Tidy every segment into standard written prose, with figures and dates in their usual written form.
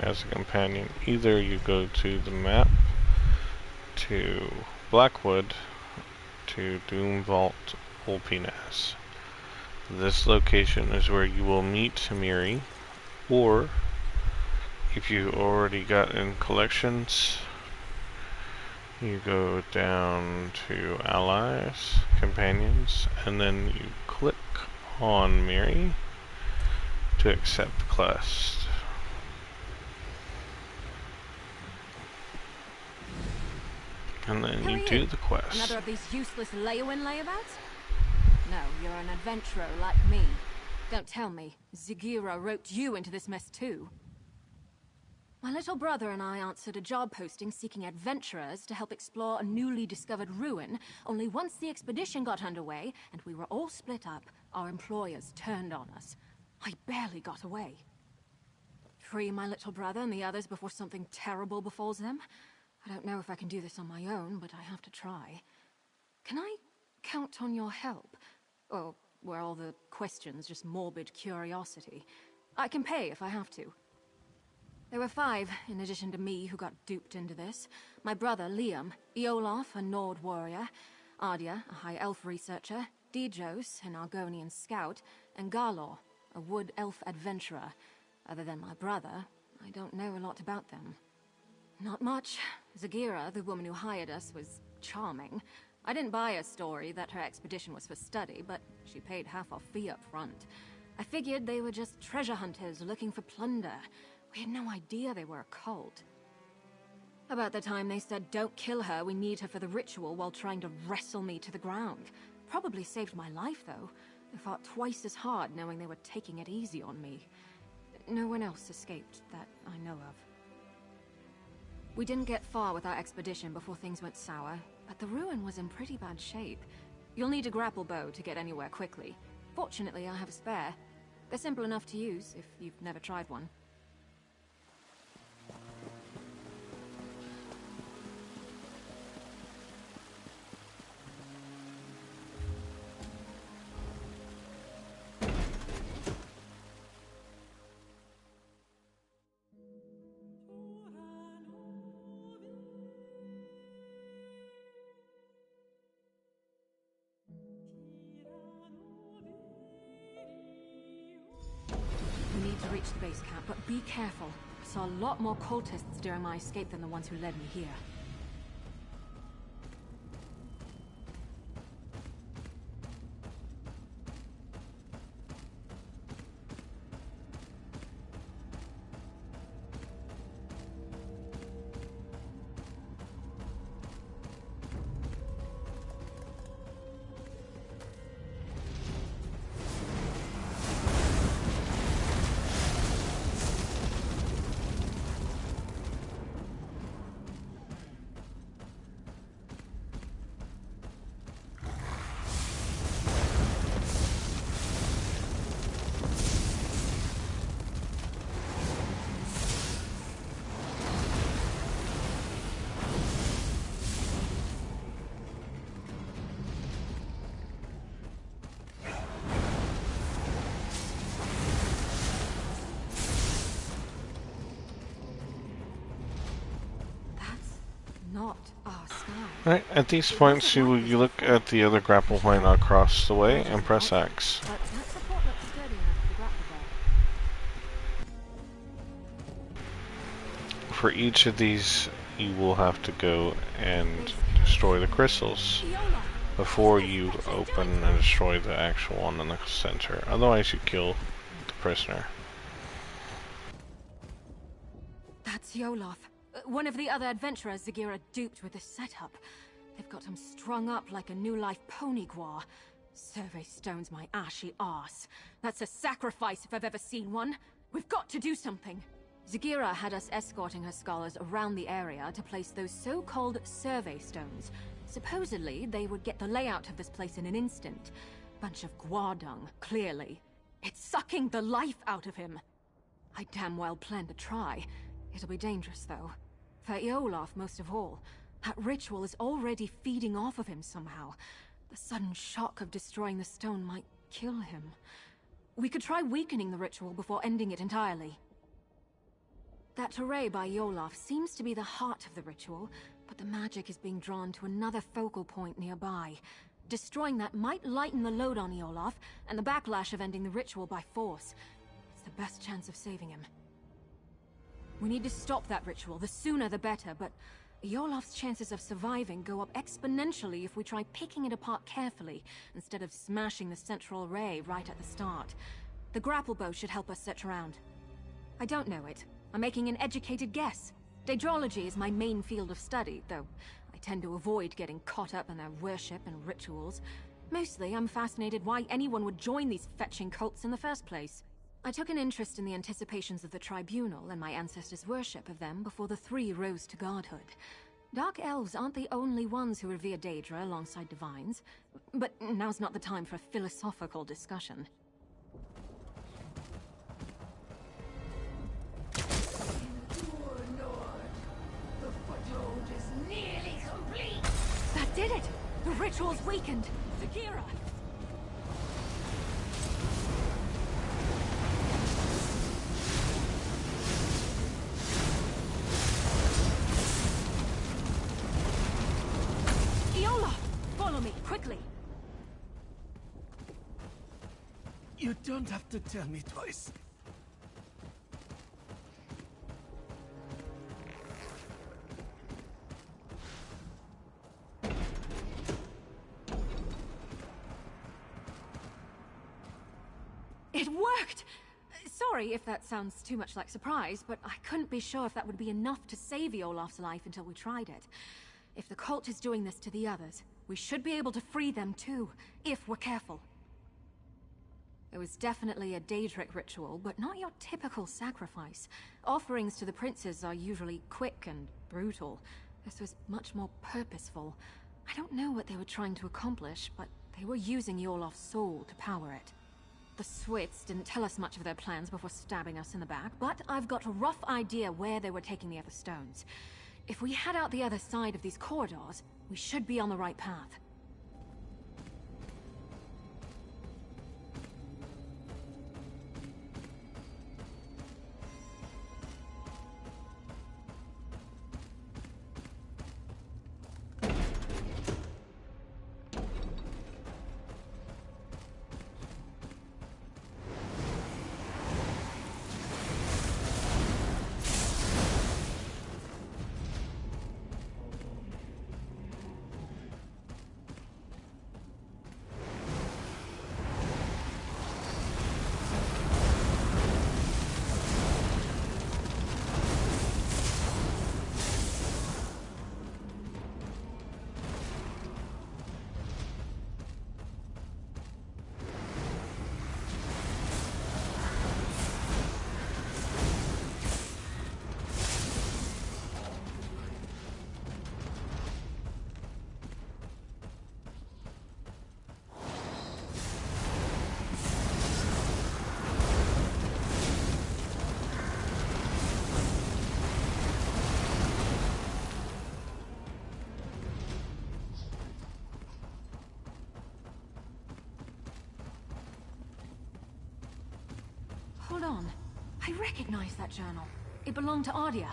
as a companion. Either you go to the map, to Blackwood, to Doom Vault Ulpinas. This location is where you will meet Mirri, or if you already got in collections, you go down to Allies, Companions, and then you click on Mirri to accept the quest. And then you do the quest. Another of these useless lay-in layabouts? No, you're an adventurer like me. Don't tell me, Zagira roped you into this mess too. My little brother and I answered a job posting seeking adventurers to help explore a newly discovered ruin, only once the expedition got underway and we were all split up, our employers turned on us. I barely got away. Free my little brother and the others before something terrible befalls them? I don't know if I can do this on my own, but I have to try. Can I count on your help? Or were all the questions just morbid curiosity? I can pay if I have to. There were 5, in addition to me, who got duped into this. My brother, Liam, Eolaf, a Nord warrior, Ardia, a High Elf researcher, Dijos, an Argonian scout, and Garlor, a Wood Elf adventurer. Other than my brother, I don't know a lot about them. Not much. Zagira, the woman who hired us, was charming. I didn't buy her story that her expedition was for study, but she paid half our fee up front. I figured they were just treasure hunters looking for plunder. We had no idea they were a cult. About the time they said, "Don't kill her, we need her for the ritual," while trying to wrestle me to the ground. Probably saved my life, though. I fought twice as hard knowing they were taking it easy on me. No one else escaped that I know of. We didn't get far with our expedition before things went sour, but the ruin was in pretty bad shape. You'll need a grapple bow to get anywhere quickly. Fortunately, I have a spare. They're simple enough to use if you've never tried one. We need to reach the base camp, but be careful. I saw a lot more cultists during my escape than the ones who led me here. Not our sky. Right, at these points you look at the other grapple point across the way and press X. But that support looks sturdy enough for the grapple bow. For each of these, you will have to go and destroy the crystals before you open and destroy the actual one in the center. Otherwise, you kill the prisoner. That's Yolov. One of the other adventurers Zagira duped with this setup. They've got him strung up like a new life pony guar. Survey stones my ashy arse. That's a sacrifice if I've ever seen one. We've got to do something. Zagira had us escorting her scholars around the area to place those so-called survey stones. Supposedly, they would get the layout of this place in an instant. Bunch of guar dung, clearly. It's sucking the life out of him. I damn well plan to try. It'll be dangerous, though. For Eolaf, most of all. That ritual is already feeding off of him somehow. The sudden shock of destroying the stone might kill him. We could try weakening the ritual before ending it entirely. That array by Yolaf seems to be the heart of the ritual, but the magic is being drawn to another focal point nearby. Destroying that might lighten the load on Yolaf, and the backlash of ending the ritual by force. It's the best chance of saving him. We need to stop that ritual, the sooner the better, but Yolaf's chances of surviving go up exponentially if we try picking it apart carefully, instead of smashing the central array right at the start. The grapple bow should help us search around. I don't know it. I'm making an educated guess. Daedrology is my main field of study, though I tend to avoid getting caught up in their worship and rituals. Mostly, I'm fascinated why anyone would join these fetching cults in the first place. I took an interest in the anticipations of the Tribunal and my ancestors' worship of them before the three rose to godhood. Dark elves aren't the only ones who revere Daedra alongside divines, but now's not the time for a philosophical discussion. The foothold is nearly complete! That did it! The ritual's weakened! Zagira! Iola! Follow me, quickly! You don't have to tell me twice. It worked! Sorry if that sounds too much like surprise, but I couldn't be sure if that would be enough to save Olaf's life until we tried it. If the cult is doing this to the others, we should be able to free them too, if we're careful. It was definitely a Daedric ritual, but not your typical sacrifice. Offerings to the princes are usually quick and brutal. This was much more purposeful. I don't know what they were trying to accomplish, but they were using Olaf's soul to power it. The Swits didn't tell us much of their plans before stabbing us in the back, but I've got a rough idea where they were taking the other stones. If we head out the other side of these corridors, we should be on the right path. Hold on. I recognize that journal. It belonged to Ardia.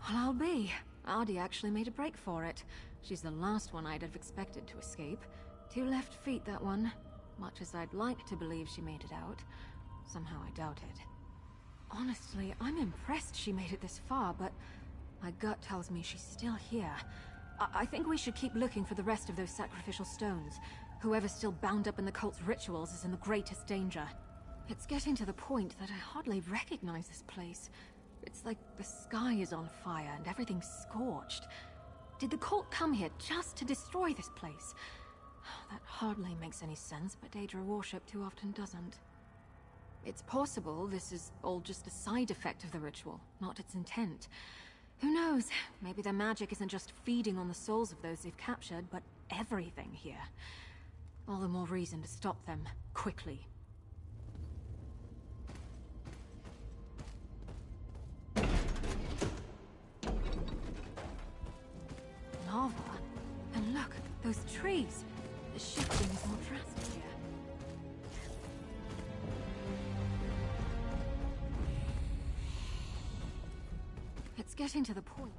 Well, I'll be. Ardia actually made a break for it. She's the last one I'd have expected to escape. 2 left feet, that one. Much as I'd like to believe she made it out, somehow I doubt it. Honestly, I'm impressed she made it this far, but my gut tells me she's still here. I think we should keep looking for the rest of those sacrificial stones. Whoever's still bound up in the cult's rituals is in the greatest danger. It's getting to the point that I hardly recognize this place. It's like the sky is on fire and everything's scorched. Did the cult come here just to destroy this place? That hardly makes any sense, but Daedra worship too often doesn't. It's possible this is all just a side effect of the ritual, not its intent. Who knows? Maybe their magic isn't just feeding on the souls of those they've captured, but everything here. All the more reason to stop them, quickly. Those trees. The shifting is more drastic here. It's getting to the point.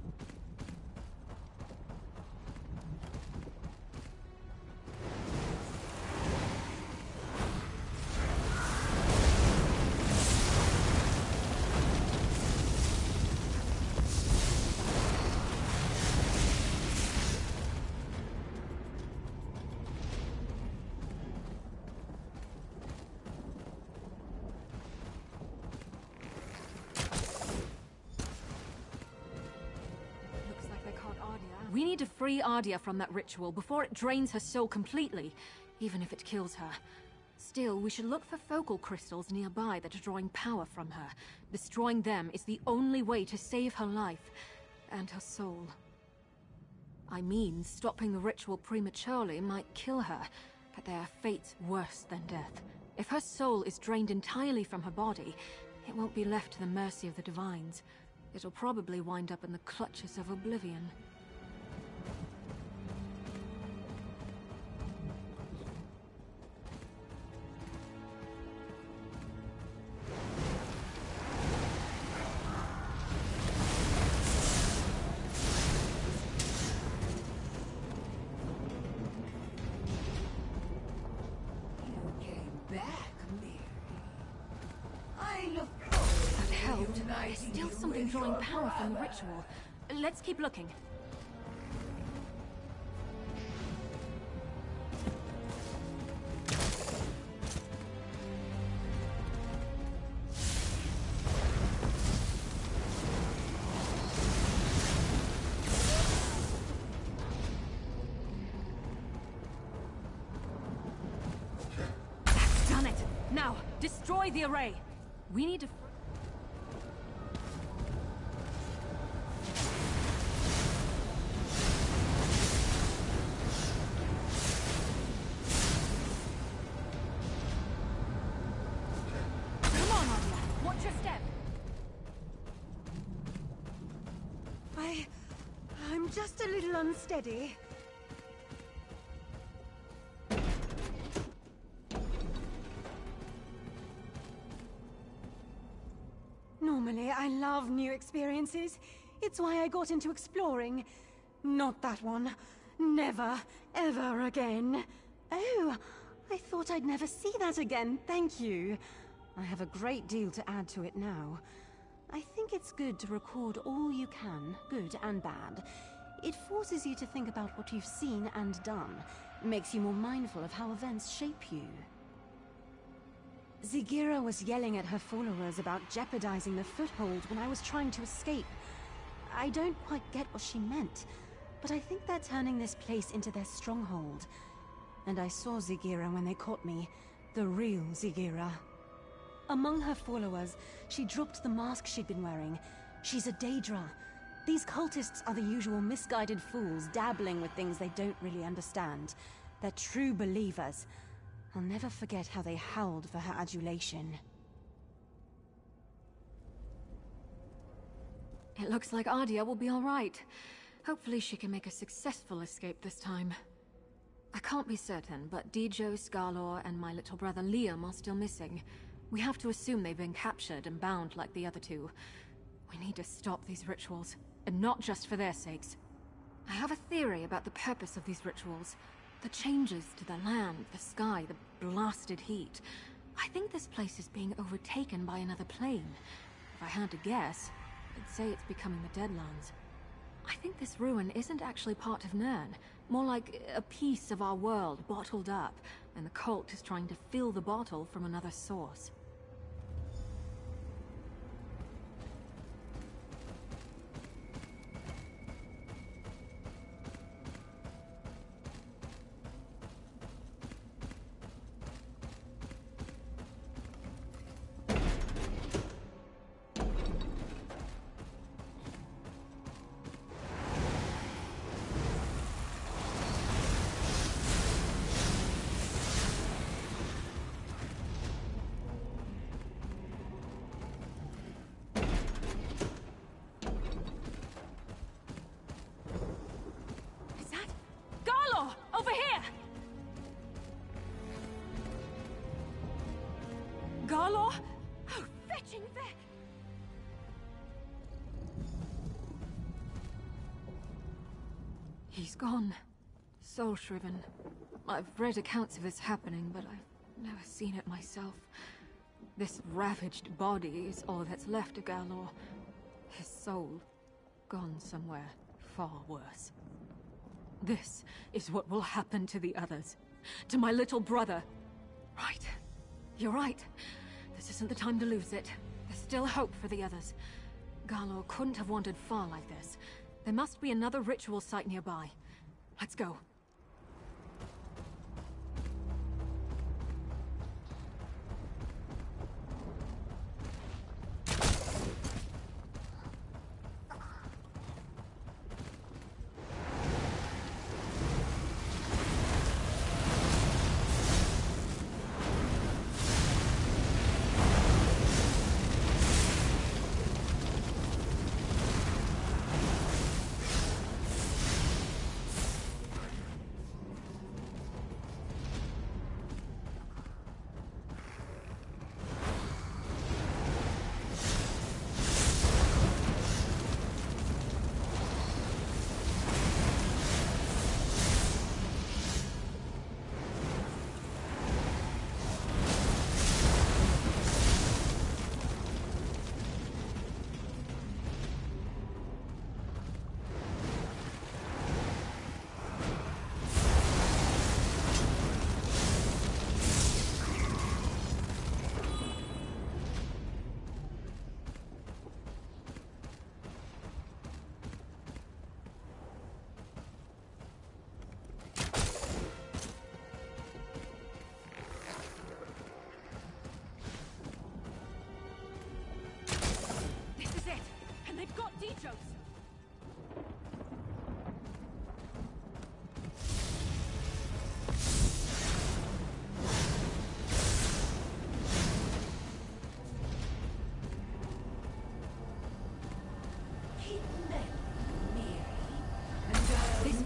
We need to free Ardia from that ritual before it drains her soul completely, even if it kills her. Still, we should look for focal crystals nearby that are drawing power from her. Destroying them is the only way to save her life and her soul. I mean, stopping the ritual prematurely might kill her, but there are fates worse than death. If her soul is drained entirely from her body, it won't be left to the mercy of the Divines. It'll probably wind up in the clutches of oblivion. Still something drawing power from the ritual. Let's keep looking. That's done it! Now, destroy the array! We need to... I'm just a little unsteady. Normally, I love new experiences. It's why I got into exploring. Not that one. Never, ever again. Oh, I thought I'd never see that again. Thank you. I have a great deal to add to it now. I think it's good to record all you can, good and bad. It forces you to think about what you've seen and done. Makes you more mindful of how events shape you. Zigira was yelling at her followers about jeopardizing the foothold when I was trying to escape. I don't quite get what she meant, but I think they're turning this place into their stronghold. And I saw Zigira when they caught me, the real Zigira. Among her followers, she dropped the mask she'd been wearing. She's a Daedra. These cultists are the usual misguided fools dabbling with things they don't really understand. They're true believers. I'll never forget how they howled for her adulation. It looks like Ardia will be all right. Hopefully she can make a successful escape this time. I can't be certain, but Dijo, Scarlor, and my little brother Liam are still missing. We have to assume they've been captured and bound like the other two. We need to stop these rituals, and not just for their sakes. I have a theory about the purpose of these rituals. The changes to the land, the sky, the blasted heat. I think this place is being overtaken by another plane. If I had to guess, I'd say it's becoming the Deadlands. I think this ruin isn't actually part of Nirn. More like a piece of our world bottled up, and the cult is trying to fill the bottle from another source. He's gone. Soul-shriven. I've read accounts of this happening, but I've never seen it myself. This ravaged body is all that's left of Galor. His soul, gone somewhere far worse. This is what will happen to the others. To my little brother. Right. You're right. This isn't the time to lose it. There's still hope for the others. Galor couldn't have wandered far like this. There must be another ritual site nearby. Let's go.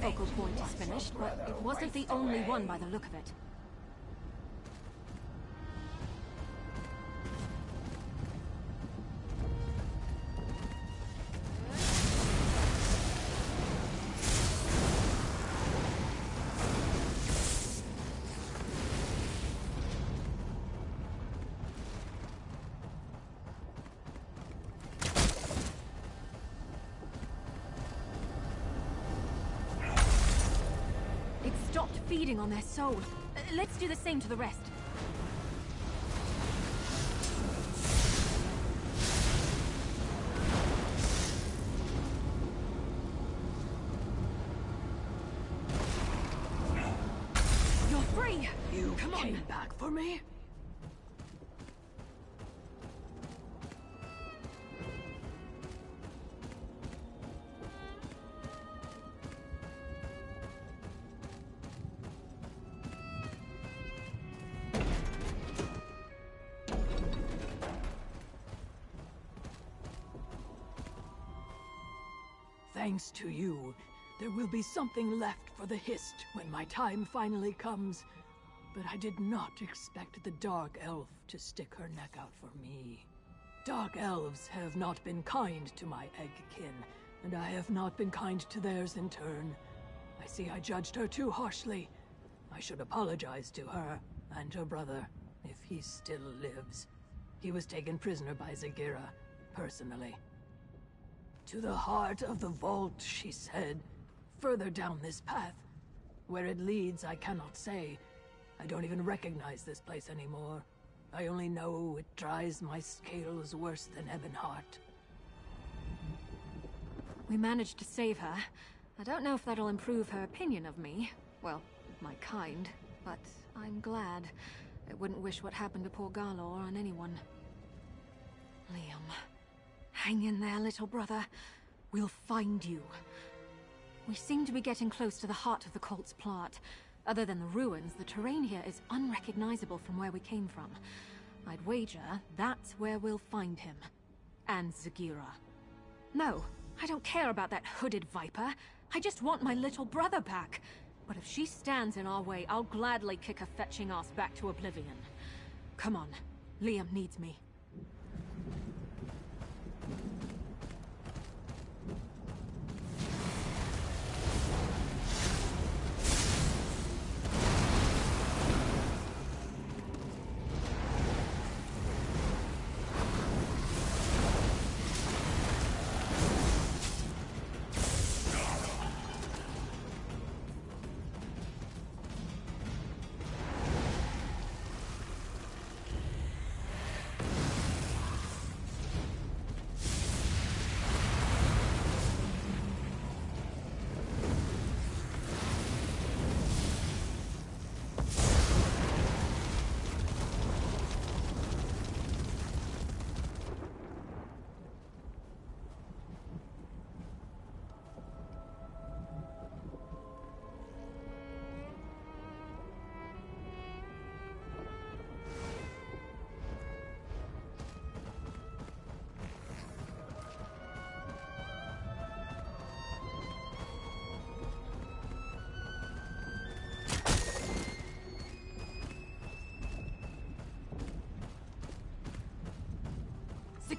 Focal point is finished, but it wasn't the only one by the look of it. Feeding on their soul. Let's do the same to the rest. You're free! You Come on. came back for me? Thanks to you, there will be something left for the Hist when my time finally comes. But I did not expect the Dark Elf to stick her neck out for me. Dark Elves have not been kind to my Eggkin, and I have not been kind to theirs in turn. I see I judged her too harshly. I should apologize to her and her brother, if he still lives. He was taken prisoner by Zagira, personally. To the heart of the vault, she said. Further down this path. Where it leads, I cannot say. I don't even recognize this place anymore. I only know it dries my scales worse than Ebonheart. We managed to save her. I don't know if that'll improve her opinion of me. Well, my kind. But I'm glad. I wouldn't wish what happened to poor Galor on anyone. Liam. Hang in there, little brother. We'll find you. We seem to be getting close to the heart of the cult's plot. Other than the ruins, the terrain here is unrecognizable from where we came from. I'd wager that's where we'll find him. And Zagira. No, I don't care about that hooded viper. I just want my little brother back. But if she stands in our way, I'll gladly kick her fetching ass back to oblivion. Come on, Liam needs me.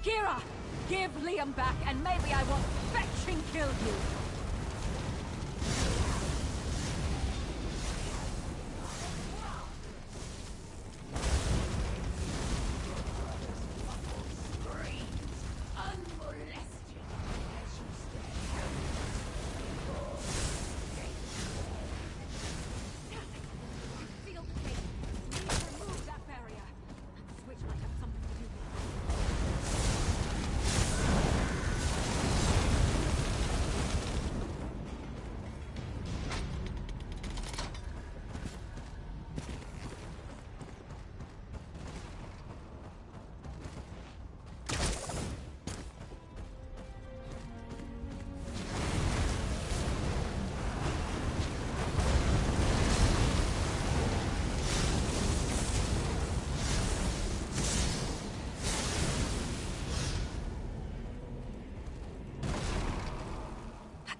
Zagira! Give Liam back, and maybe I won't fetch and kill you! Seal the gate. We need to remove that barrier. That switch might have something to do with it.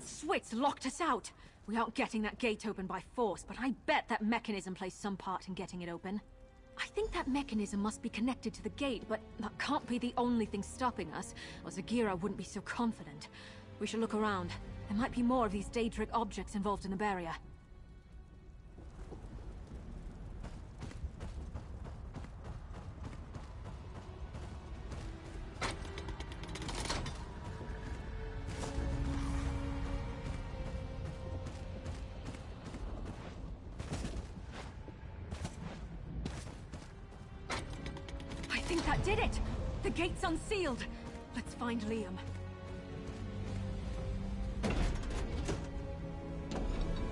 Switch locked us out! We aren't getting that gate open by force, but I bet that mechanism plays some part in getting it open. I think that mechanism must be connected to the gate, but that can't be the only thing stopping us, or Zagira wouldn't be so confident. We should look around. There might be more of these Daedric objects involved in the barrier. I think that did it! The gate's unsealed! Let's find Liam.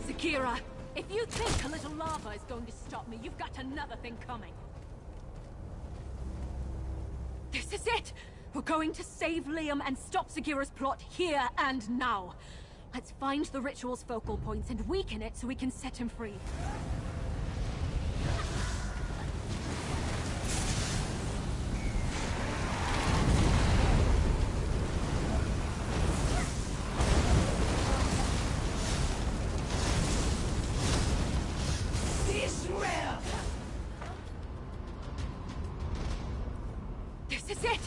Zagira, if you think a little lava is going to stop me, you've got another thing coming. This is it! We're going to save Liam and stop Zagira's plot here and now. Let's find the ritual's focal points and weaken it so we can set him free. This is it!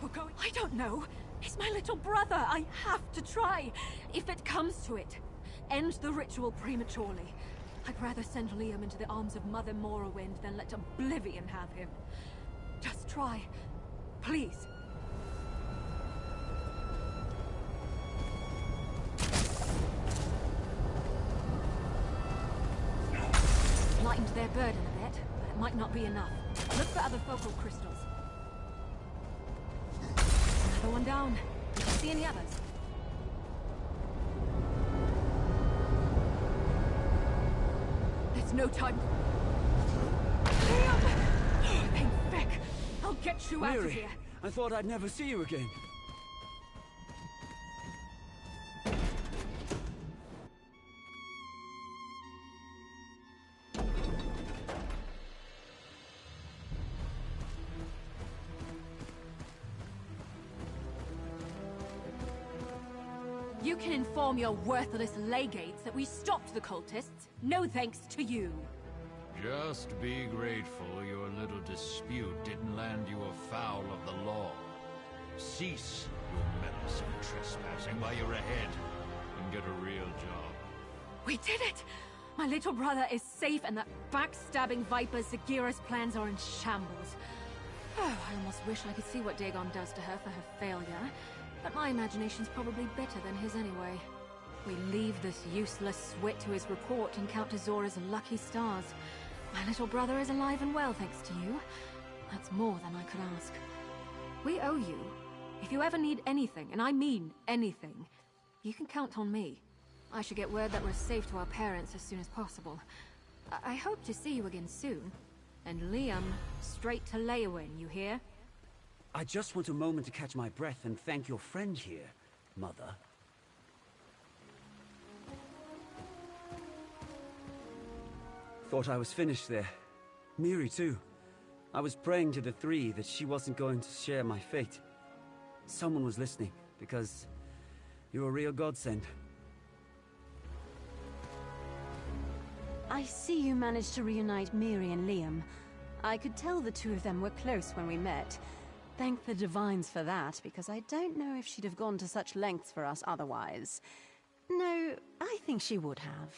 We're going... I don't know. He's my little brother. I have to try. If it comes to it. End the ritual prematurely. I'd rather send Liam into the arms of Mother Morrowind than let Oblivion have him. Just try. Please. Lightened their burden a bit, but it might not be enough. Look for other focal crystals. Another one down. Did you see any others? There's no time. Liam! Oh, thank feck. I'll get you out of Mirri, here. I thought I'd never see you again. You can inform your worthless legates that we stopped the cultists. No thanks to you. Just be grateful your little dispute didn't land you afoul of the law. Cease your meddlesome trespassing while you're ahead, and get a real job. We did it! My little brother is safe, and that backstabbing Viper Zagira's plans are in shambles. Oh, I almost wish I could see what Dagon does to her for her failure. But my imagination's probably better than his anyway. We leave this useless swit to his report and count to Zora's lucky stars. My little brother is alive and well, thanks to you. That's more than I could ask. We owe you. If you ever need anything, and I mean anything, you can count on me. I should get word that we're safe to our parents as soon as possible. I hope to see you again soon. And Liam, straight to Leyawen, you hear? I just want a moment to catch my breath and thank your friend here, Mother. Thought I was finished there. Mirri too. I was praying to the three that she wasn't going to share my fate. Someone was listening, because you're a real godsend. I see you managed to reunite Mirri and Liam. I could tell the two of them were close when we met. Thank the divines for that, because I don't know if she'd have gone to such lengths for us otherwise. No, I think she would have.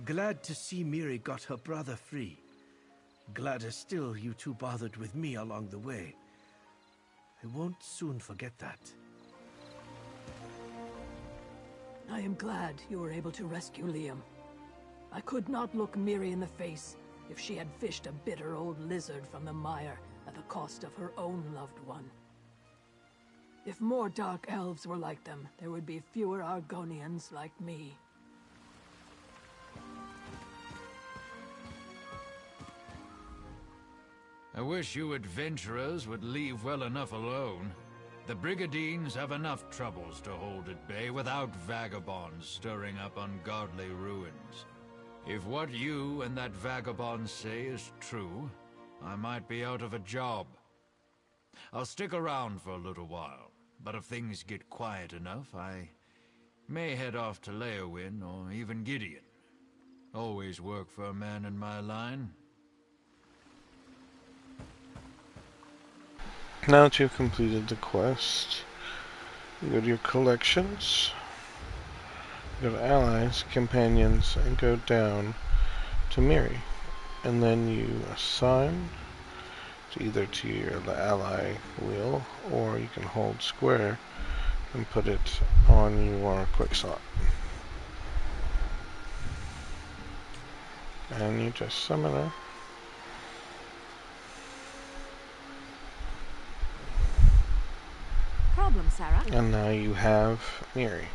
Glad to see Mirri got her brother free. Gladder still you two bothered with me along the way. I won't soon forget that. I am glad you were able to rescue Liam. I could not look Mirri in the face if she had fished a bitter old lizard from the mire at the cost of her own loved one. If more dark elves were like them, there would be fewer Argonians like me. I wish you adventurers would leave well enough alone. The Brigadines have enough troubles to hold at bay without vagabonds stirring up ungodly ruins. If what you and that vagabond say is true, I might be out of a job. I'll stick around for a little while, but if things get quiet enough, I may head off to Leowin or even Gideon. Always work for a man in my line. Now that you've completed the quest, you go to your collections, go to allies, companions, and go down to Mirri. And then you assign either to your ally wheel, or you can hold square and put it on your quick slot. And you just summon her. Problem, Sarah? And now you have Mirri.